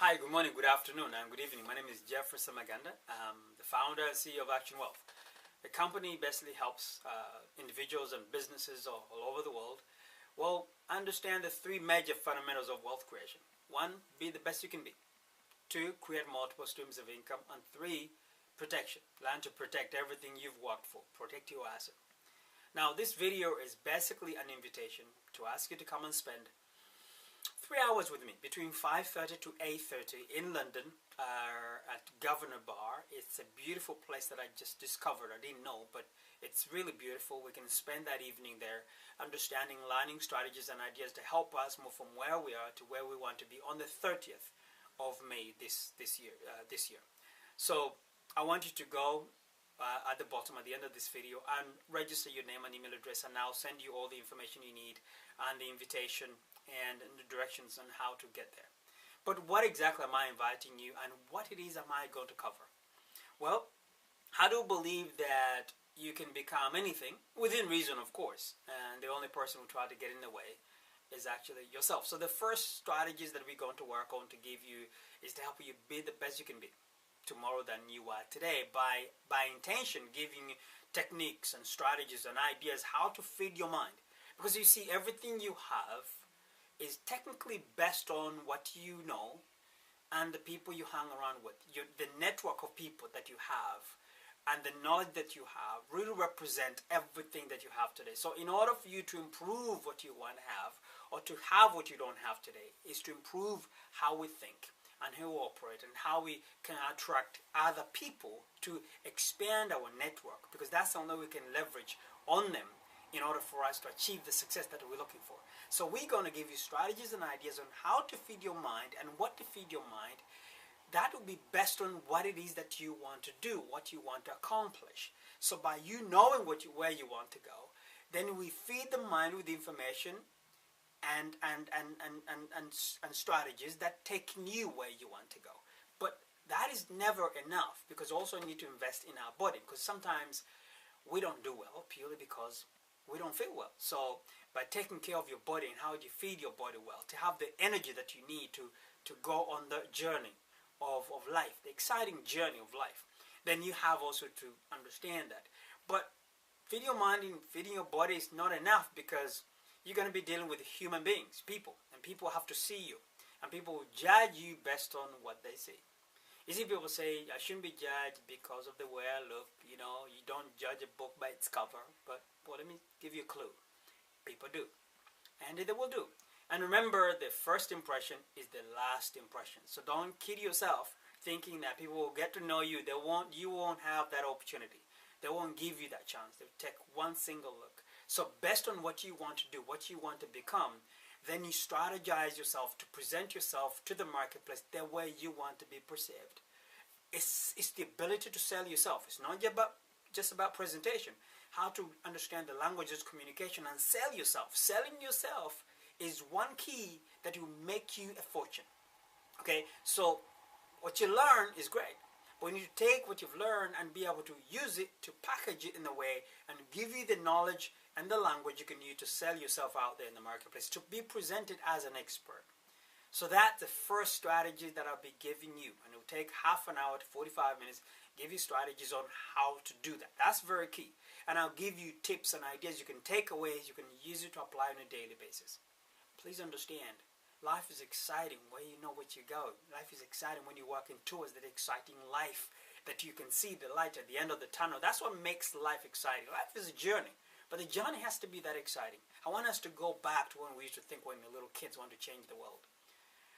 Hi, good morning, good afternoon, and good evening. My name is Geoffrey Semaganda. I'm the founder and CEO of Action Wealth. The company basically helps individuals and businesses all over the world, understand the three major fundamentals of wealth creation. One, be the best you can be. Two, create multiple streams of income. And three, protection. Learn to protect everything you've worked for. Protect your asset. Now, this video is basically an invitation to ask you to come and spend 3 hours with me between 5:30 to 8:30 in London at Governor Bar. It's a beautiful place that I just discovered. I didn't know, but it's really beautiful. We can spend that evening there understanding, learning strategies and ideas to help us move from where we are to where we want to be on the 30th of May this year. So I want you to go at the bottom at the end of this video and register your name and email address, and I'll send you all the information you need and the invitation and the directions on how to get there. But what exactly am I inviting you, and what it is am I going to cover? Well, I do believe that you can become anything, within reason of course, and the only person who try to get in the way is actually yourself. So the first strategies that we're going to work on to give you is to help you be the best you can be tomorrow than you are today, by intention giving techniques and strategies and ideas how to feed your mind. Because you see, everything you have is technically based on what you know and the people you hang around with. The network of people that you have and the knowledge that you have really represent everything that you have today. So in order for you to improve what you want to have, or to have what you don't have today, is to improve how we think and how we operate and how we can attract other people to expand our network, because that's the only way we can leverage on them in order for us to achieve the success that we're looking for. So we're going to give you strategies and ideas on how to feed your mind and what to feed your mind. That will be based on what it is that you want to do, what you want to accomplish. So by you knowing where you want to go, then we feed the mind with information and strategies that take you where you want to go. But that is never enough, because also we need to invest in our body, because sometimes we don't do well purely because we don't feel well. So by taking care of your body and how you feed your body well, to have the energy that you need to go on the journey of life, the exciting journey of life, then you have also to understand that. But feeding your mind and feeding your body is not enough, because you're going to be dealing with human beings, people, and people have to see you, and people will judge you based on what they see. You see, people say, I shouldn't be judged because of the way I look. You know, you don't judge a book by its cover. But let me give you a clue. People do. And they will do. And remember, the first impression is the last impression. So don't kid yourself thinking that people will get to know you. You won't have that opportunity. They won't give you that chance. They'll take one single look. So based on what you want to do, what you want to become, then you strategize yourself to present yourself to the marketplace the way you want to be perceived. It's the ability to sell yourself. It's not just about presentation. How to understand the languages, communication, and sell yourself. Selling yourself is one key that will make you a fortune. Okay, so what you learn is great, but you need to take what you've learned and be able to use it, to package it in a way and give you the knowledge and the language you can use to sell yourself out there in the marketplace, to be presented as an expert. So that's the first strategy that I'll be giving you, and it will take half an hour to 45 minutes, give you strategies on how to do that. That's very key. And I'll give you tips and ideas you can take away, you can use it to apply on a daily basis. Please understand, life is exciting when you know what you go. Life is exciting when you're working towards that exciting life, that you can see the light at the end of the tunnel. That's what makes life exciting. Life is a journey. But the journey has to be that exciting. I want us to go back to when we used to think when we were little kids want to change the world.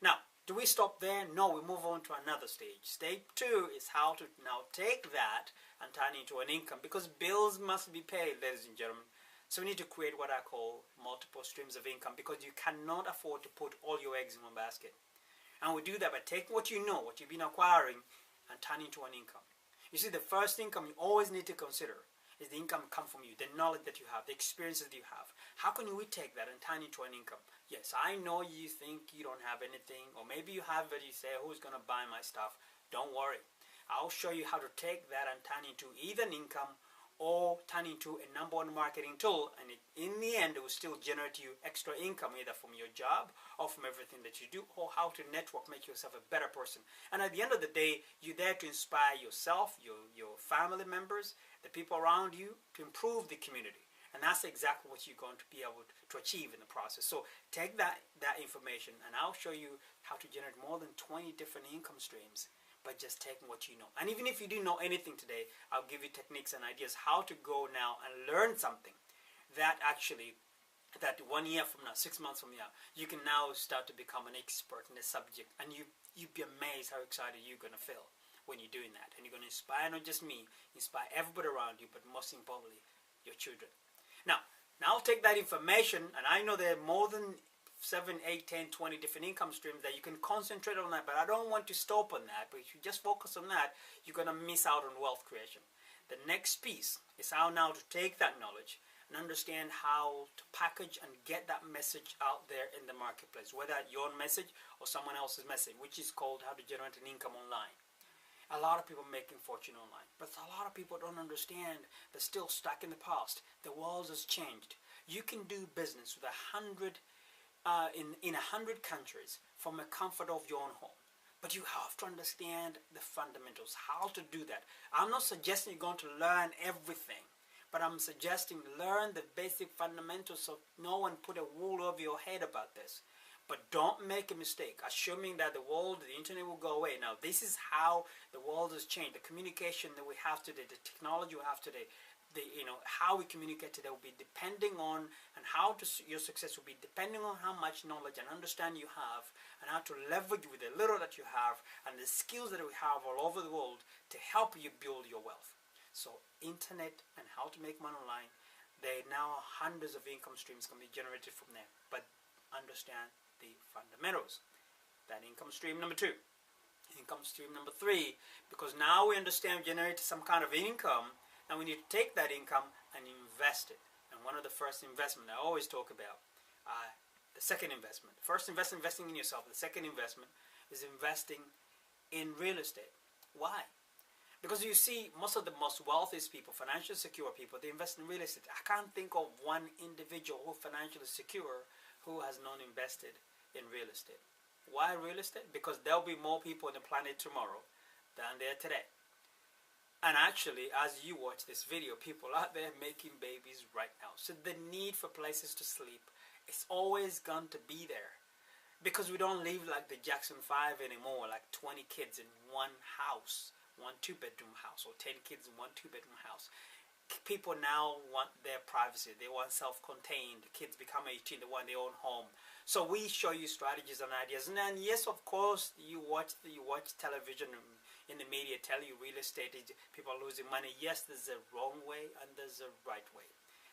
Now, do we stop there? No, we move on to another stage. Stage 2 is how to now take that and turn it into an income, because bills must be paid, ladies and gentlemen. So we need to create what I call multiple streams of income, because you cannot afford to put all your eggs in one basket. And we do that by taking what you know, what you've been acquiring, and turning into an income. You see, the first income you always need to consider is the income come from you, the knowledge that you have, the experiences that you have. How can we take that and turn into an income? Yes, I know you think you don't have anything, or maybe you have it, you say, who's going to buy my stuff? Don't worry. I'll show you how to take that and turn into either an income all turn into a number one marketing tool, and in the end it will still generate you extra income, either from your job or from everything that you do, or how to network, make yourself a better person. And at the end of the day, you're there to inspire yourself, your family members, the people around you, to improve the community. And that's exactly what you're going to be able to achieve in the process. So take that information, and I'll show you how to generate more than 20 different income streams by just taking what you know. And even if you didn't know anything today, I'll give you techniques and ideas how to go now and learn something that actually, that 1 year from now, 6 months from now, you can now start to become an expert in the subject. And you'd be amazed how excited you're going to feel when you're doing that. And you're going to inspire not just me, inspire everybody around you, but most importantly, your children. Now take that information, and I know there are more than 7, 8, 10, 20 different income streams that you can concentrate on that, but I don't want to stop on that. But if you just focus on that, you're going to miss out on wealth creation. The next piece is how now to take that knowledge and understand how to package and get that message out there in the marketplace, whether your message or someone else's message, which is called how to generate an income online. A lot of people making fortune online, but a lot of people don't understand. They're still stuck in the past. The world has changed. You can do business with 100 in 100 countries from the comfort of your own home, but you have to understand the fundamentals, how to do that. I'm not suggesting you're going to learn everything, but I'm suggesting learn the basic fundamentals so no one put a wool over your head about this. But don't make a mistake assuming that the world, the internet will go away. Now, this is how the world has changed. The communication that we have today, the technology we have today, how we communicate today will be depending on, and how your success will be depending on how much knowledge and understanding you have, and how to leverage with the little that you have and the skills that we have all over the world to help you build your wealth. So, internet and how to make money online, there are now hundreds of income streams can be generated from there. But understand the fundamentals. That income stream number 2. Income stream number 3, because now we understand generate some kind of income, now we need to take that income and invest it. And one of the first investment I always talk about, the second investment. First investment, investing in yourself. The second investment is investing in real estate. Why? Because you see, most of the most wealthiest people, financially secure people, they invest in real estate. I can't think of one individual who financially secure who has not invested in real estate. Why real estate? Because there'll be more people on the planet tomorrow than there today. And actually, as you watch this video, people out there making babies right now. So the need for places to sleep is always going to be there. Because we don't live like the Jackson 5 anymore, like 20 kids in one house, one 2-bedroom house, or 10 kids in one 2-bedroom house. People now want their privacy. They want self-contained. Kids become 18, they want their own home. So we show you strategies and ideas. And then, yes, of course, you watch television in the media tell you real estate is people are losing money. Yes, there's a wrong way and there's a right way.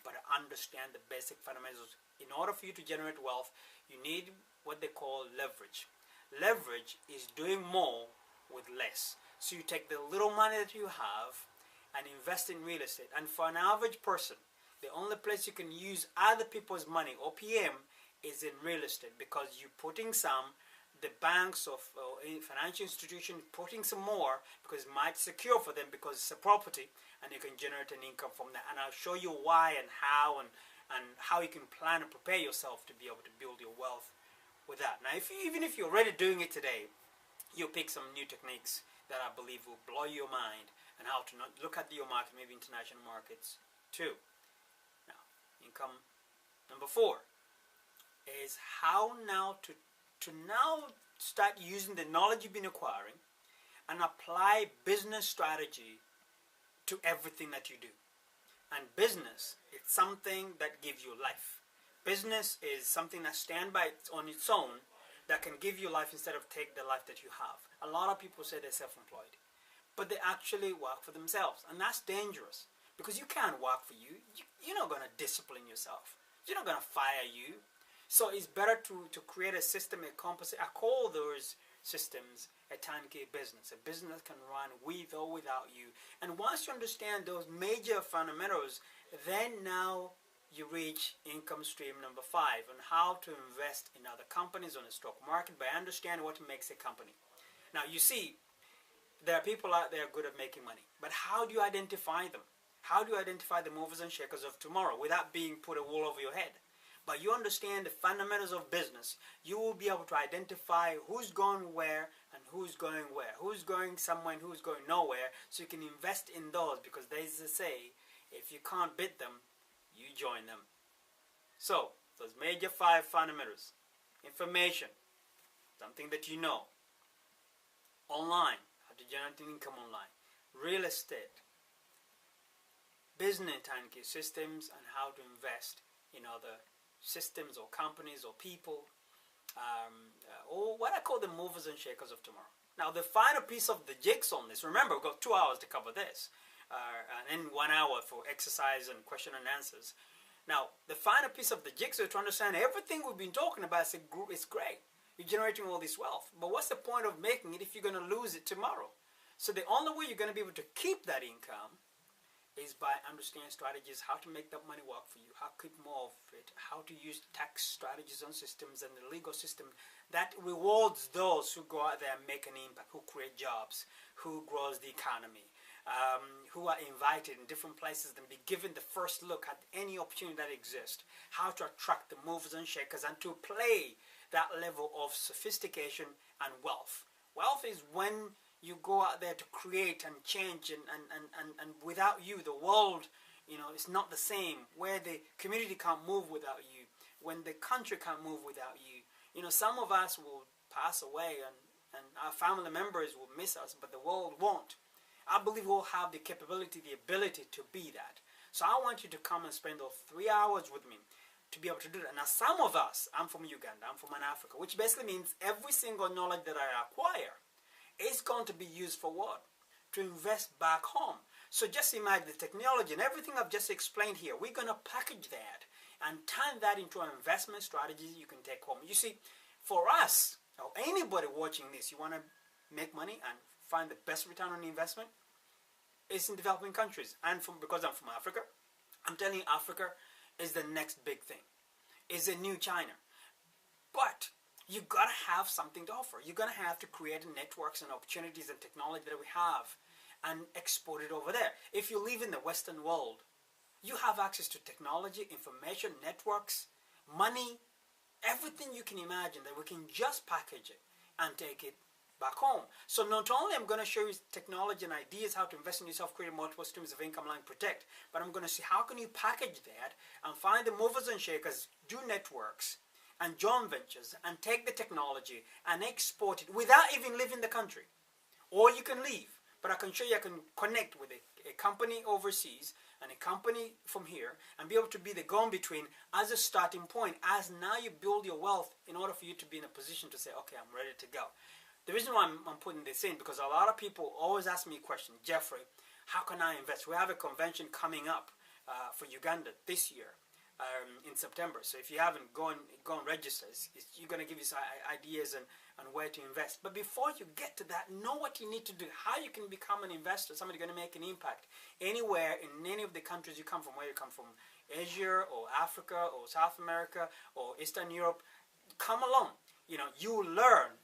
But understand the basic fundamentals. In order for you to generate wealth, you need what they call leverage. Leverage is doing more with less. So you take the little money that you have and invest in real estate. And for an average person, the only place you can use other people's money, OPM, is in real estate, because you're putting some, the banks of financial institutions putting some more, because it might secure for them because it's a property, and you can generate an income from that. And I'll show you why and how you can plan and prepare yourself to be able to build your wealth with that. Now, even if you're already doing it today, you'll pick some new techniques that I believe will blow your mind, and how to not look at your market, maybe international markets too. Now, income number 4 is how now to now start using the knowledge you've been acquiring and apply business strategy to everything that you do. And business, it's something that gives you life. Business is something that stands on its own, that can give you life instead of take the life that you have. A lot of people say they're self-employed, but they actually work for themselves. And that's dangerous, because you can't work for you. You're not going to discipline yourself. You're not going to fire you. So it's better to create a system, a compensate. I call those systems a turnkey business. A business that can run with or without you. And once you understand those major fundamentals, then now you reach income stream number 5 on how to invest in other companies on the stock market by understanding what makes a company. Now you see, there are people out there good at making money, but how do you identify them? How do you identify the movers and shakers of tomorrow without being put a wool over your head? But you understand the fundamentals of business, you will be able to identify who's going where and who's going where, who's going somewhere and who's going nowhere, so you can invest in those, because there's a say, if you can't beat them, you join them. So, those major 5 fundamentals: information, something that you know; online, how to generate income online; real estate; business turnkey systems, and how to invest in other systems or companies or people, or what I call the movers and shakers of tomorrow. Now, the final piece of the jigsaw on this, remember, we've got 2 hours to cover this, and then 1 hour for exercise and question and answers. Now, the final piece of the jigsaw is to understand everything we've been talking about is great. You're generating all this wealth, but what's the point of making it if you're going to lose it tomorrow? So the only way you're going to be able to keep that income is by understanding strategies, how to make that money work for you, how to keep more of it, how to use tax strategies and systems and the legal system that rewards those who go out there and make an impact, who create jobs, who grows the economy, who are invited in different places and be given the first look at any opportunity that exists, how to attract the movers and shakers and to play that level of sophistication and wealth. Wealth is when you go out there to create and change, and without you, the world, is not the same. Where the community can't move without you, when the country can't move without you. Some of us will pass away, and our family members will miss us, but the world won't. I believe we'll have the capability, the ability to be that. So I want you to come and spend those 3 hours with me to be able to do that. Now, some of us, I'm from Uganda, I'm from Africa, which basically means every single knowledge that I acquire is going to be used for what? To invest back home. So just imagine the technology and everything I've just explained here. We're going to package that and turn that into an investment strategy you can take home. You see, for us, or anybody watching this, you want to make money and find the best return on investment, it's in developing countries. And because I'm from Africa, I'm telling you, Africa is the next big thing. It's a new China. But you got to have something to offer. You're going to have to create networks and opportunities and technology that we have and export it over there. If you live in the Western world, you have access to technology, information, networks, money, everything you can imagine that we can just package it and take it back home. So not only I'm going to show you technology and ideas how to invest in yourself, create multiple streams of income, line protect, but I'm going to see how can you package that and find the movers and shakers, do networks, and joint ventures, and take the technology and export it without even leaving the country. Or you can leave, but I can show you I can connect with a company overseas and a company from here and be able to be the go-between as a starting point, as now you build your wealth in order for you to be in a position to say, okay, I'm ready to go. The reason why I'm putting this in, because a lot of people always ask me a question, Geoffrey, how can I invest? We have a convention coming up for Uganda this year. In September. So if you haven't gone register, you're going to give you some ideas and where to invest. But before you get to that, know what you need to do, how you can become an investor, somebody going to make an impact anywhere in any of the countries you come from, whether you come from Asia or Africa or South America or Eastern Europe. Come along. You learn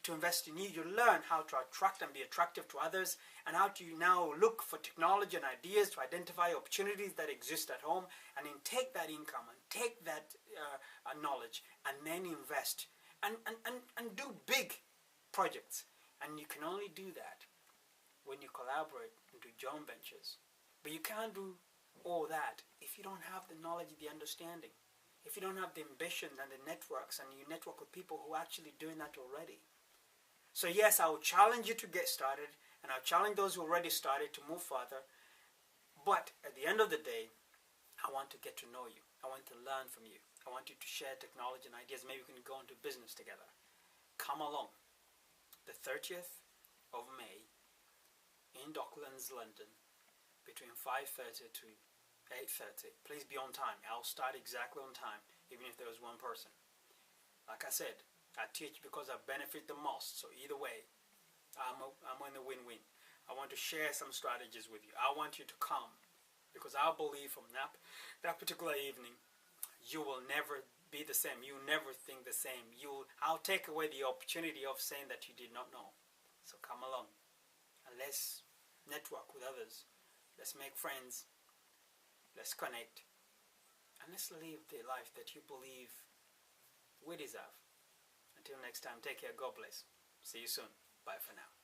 to invest in you. You learn how to attract and be attractive to others, and how to now look for technology and ideas to identify opportunities that exist at home, and then take that income and take that knowledge and then invest and do big projects. And you can only do that when you collaborate and do joint ventures. But you can't do all that if you don't have the knowledge, the understanding, if you don't have the ambition and the networks, and you network with people who are actually doing that already. So yes, I will challenge you to get started, and I'll challenge those who already started to move further. But at the end of the day, I want to get to know you. I want to learn from you. I want you to share technology and ideas. Maybe we can go into business together. Come along. The 30th of May in Docklands, London, between 5:30 to 8:30. Please be on time. I'll start exactly on time, even if there was one person. Like I said, I teach because I benefit the most. So either way, I'm in the win-win. I want to share some strategies with you. I want you to come, because I believe from that particular evening, you will never be the same. You'll never think the same. I'll take away the opportunity of saying that you did not know. So come along, and let's network with others. Let's make friends, let's connect, and let's live the life that you believe we deserve. Until next time, take care. God bless. See you soon. Bye for now.